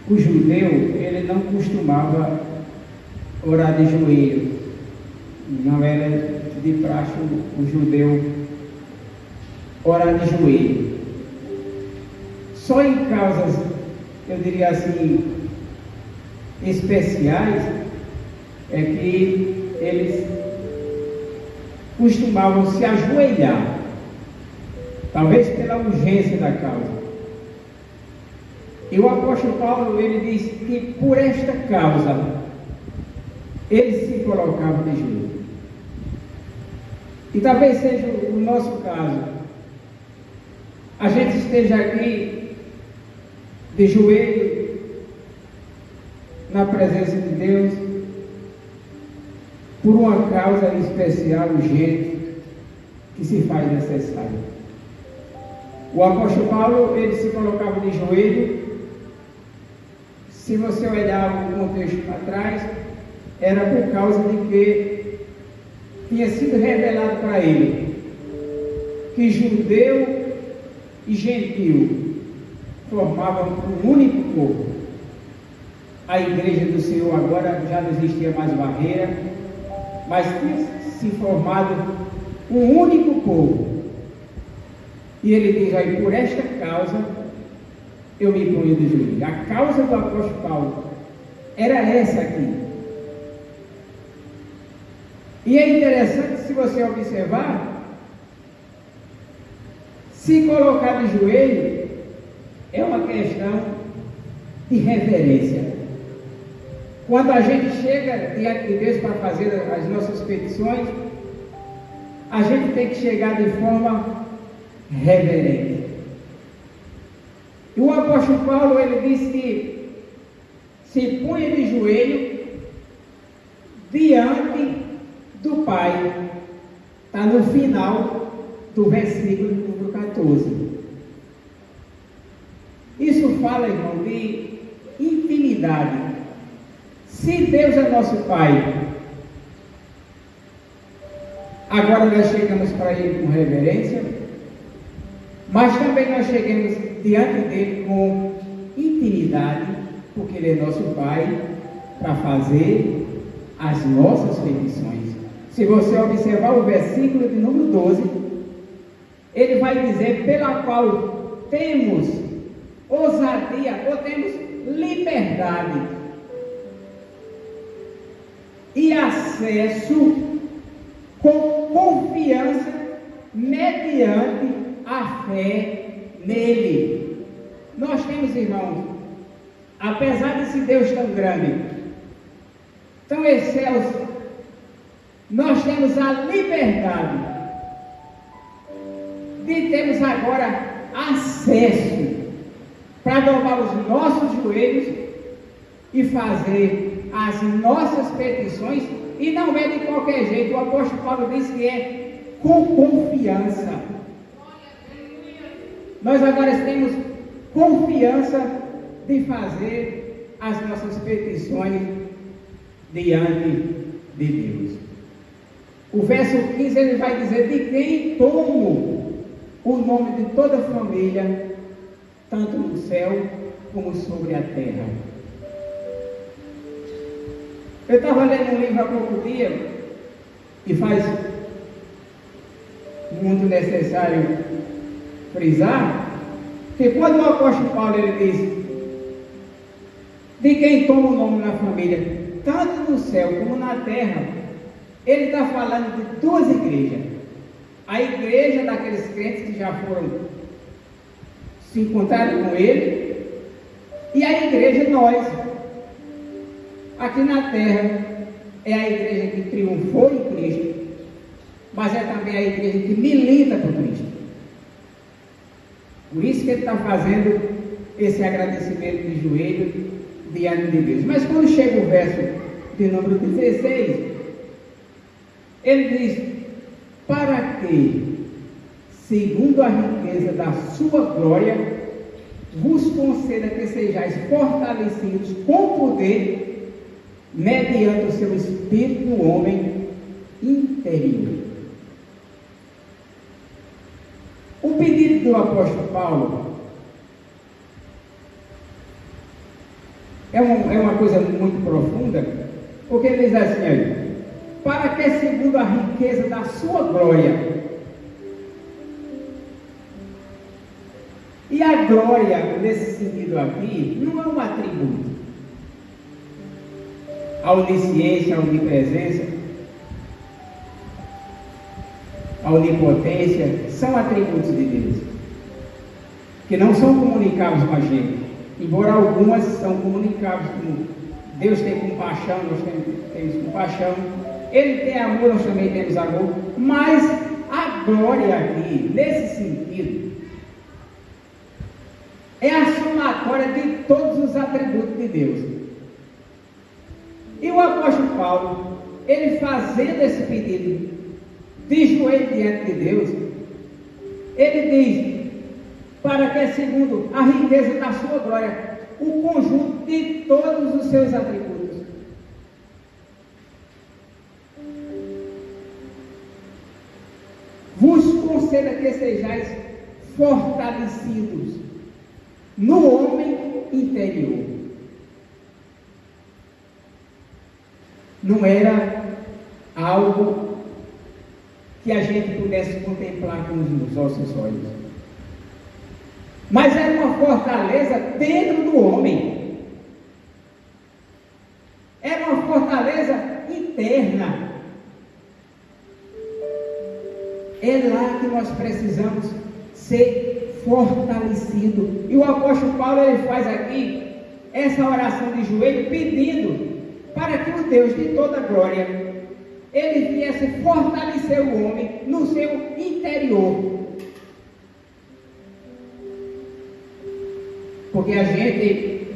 o judeu, ele não costumava orar de joelho. Não era de praxe o judeu orar de joelho. Só em causas, eu diria assim, especiais, é que eles costumavam se ajoelhar, talvez pela urgência da causa. E o apóstolo Paulo, ele diz que por esta causa ele se colocava de joelho. E talvez seja o nosso caso. A gente esteja aqui de joelho na presença de Deus por uma causa especial, urgente, que se faz necessária. O apóstolo Paulo, ele se colocava de joelho. Se você olhar o contexto para trás, era por causa de que tinha sido revelado para ele que judeu e gentil formavam um único povo. A igreja do Senhor agora já não existia mais barreira, mas tinha se formado um único povo. E ele diz aí, por esta causa eu me ponho de joelho. A causa do apóstolo Paulo era essa aqui. E é interessante, se você observar, se colocar de joelho é uma questão de reverência. Quando a gente chega diante de Deus para fazer as nossas petições, a gente tem que chegar de forma reverente. E o apóstolo Paulo, ele diz que se punha de joelho diante do Pai. Está no final do versículo número 14. Isso fala, irmão, de intimidade. Se Deus é nosso Pai, agora nós chegamos para Ele com reverência, mas também nós chegamos diante dele com intimidade, porque Ele é nosso Pai, para fazer as nossas petições. Se você observar o versículo de número 12, ele vai dizer, pela qual temos ousadia, ou temos liberdade e acesso com confiança mediante a fé nele. Nós temos, irmãos, apesar desse Deus tão grande, tão excelso, nós temos a liberdade de termos agora acesso para dobrar os nossos joelhos e fazer as nossas petições, e não é de qualquer jeito. O apóstolo Paulo diz que é com confiança. Nós agora temos confiança de fazer as nossas petições diante de Deus. O verso 15 ele vai dizer, de quem tomo o nome de toda a família, tanto no céu como sobre a terra. Eu estava lendo um livro há pouco dia, e faz muito necessário frisar, que quando o apóstolo Paulo ele diz, de quem toma o nome na família, tanto no céu como na terra, ele está falando de duas igrejas. A igreja daqueles crentes que já foram se encontraram com ele, e a igreja nós, aqui na terra, é a igreja que triunfou em Cristo, mas é também a igreja que milita por Cristo. Por isso que ele está fazendo esse agradecimento de joelho diante de Deus. Mas quando chega o verso de número 16, ele diz, para que, segundo a riqueza da sua glória, vos conceda que sejais fortalecidos com poder, mediante o seu espírito no homem interior. O pedido do apóstolo Paulo é uma coisa muito profunda, porque ele diz assim aí, para que segundo a riqueza da sua glória. E a glória, nesse sentido aqui, não é um atributo. A onisciência, a onipresença, a onipotência, são atributos de Deus, que não são comunicáveis com a gente, embora algumas são comunicáveis, como Deus tem compaixão, nós temos compaixão, Ele tem amor, nós também temos amor, mas a glória aqui, nesse sentido, é a somatória de todos os atributos de Deus. E o apóstolo Paulo, ele fazendo esse pedido, de joelho diante de Deus, ele diz, para que segundo a riqueza da sua glória, o conjunto de todos os seus atributos. Vos conceda que sejais fortalecidos no homem interior. Não era algo que a gente pudesse contemplar com os nossos olhos, mas era uma fortaleza dentro do homem, era uma fortaleza interna. É lá que nós precisamos ser fortalecidos. E o apóstolo Paulo, ele faz aqui essa oração de joelho, pedindo para que o Deus de toda glória, ele viesse fortalecer o homem no seu interior. Porque a gente,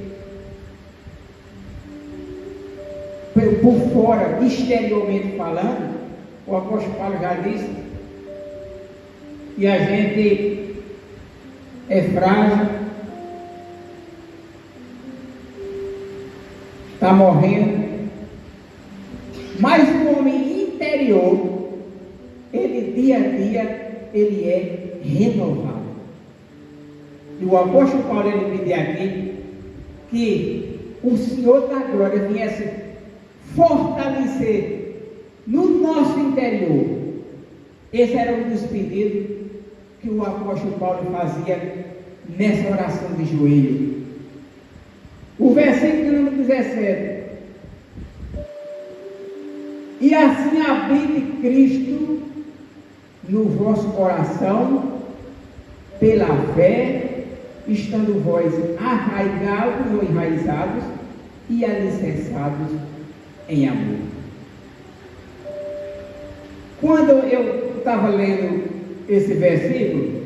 por fora, exteriormente falando, o apóstolo Paulo já disse que a gente é frágil, está morrendo, mas o homem interior, ele dia a dia, ele é renovado. E o apóstolo Paulo, ele pediu aqui que o Senhor da glória viesse fortalecer no nosso interior. Esse era um dos pedidos que o apóstolo Paulo fazia nessa oração de joelho. O versículo número 17. E assim habite Cristo no vosso coração, pela fé, estando vós arraigados ou enraizados e alicerçados em amor. Quando eu estava lendo esse versículo,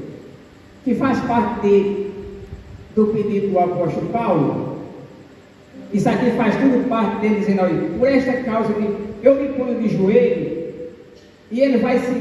que faz parte do pedido do apóstolo Paulo, isso aqui faz tudo parte dele, dizendo, olha, por esta causa eu me ponho de joelho, e ele vai se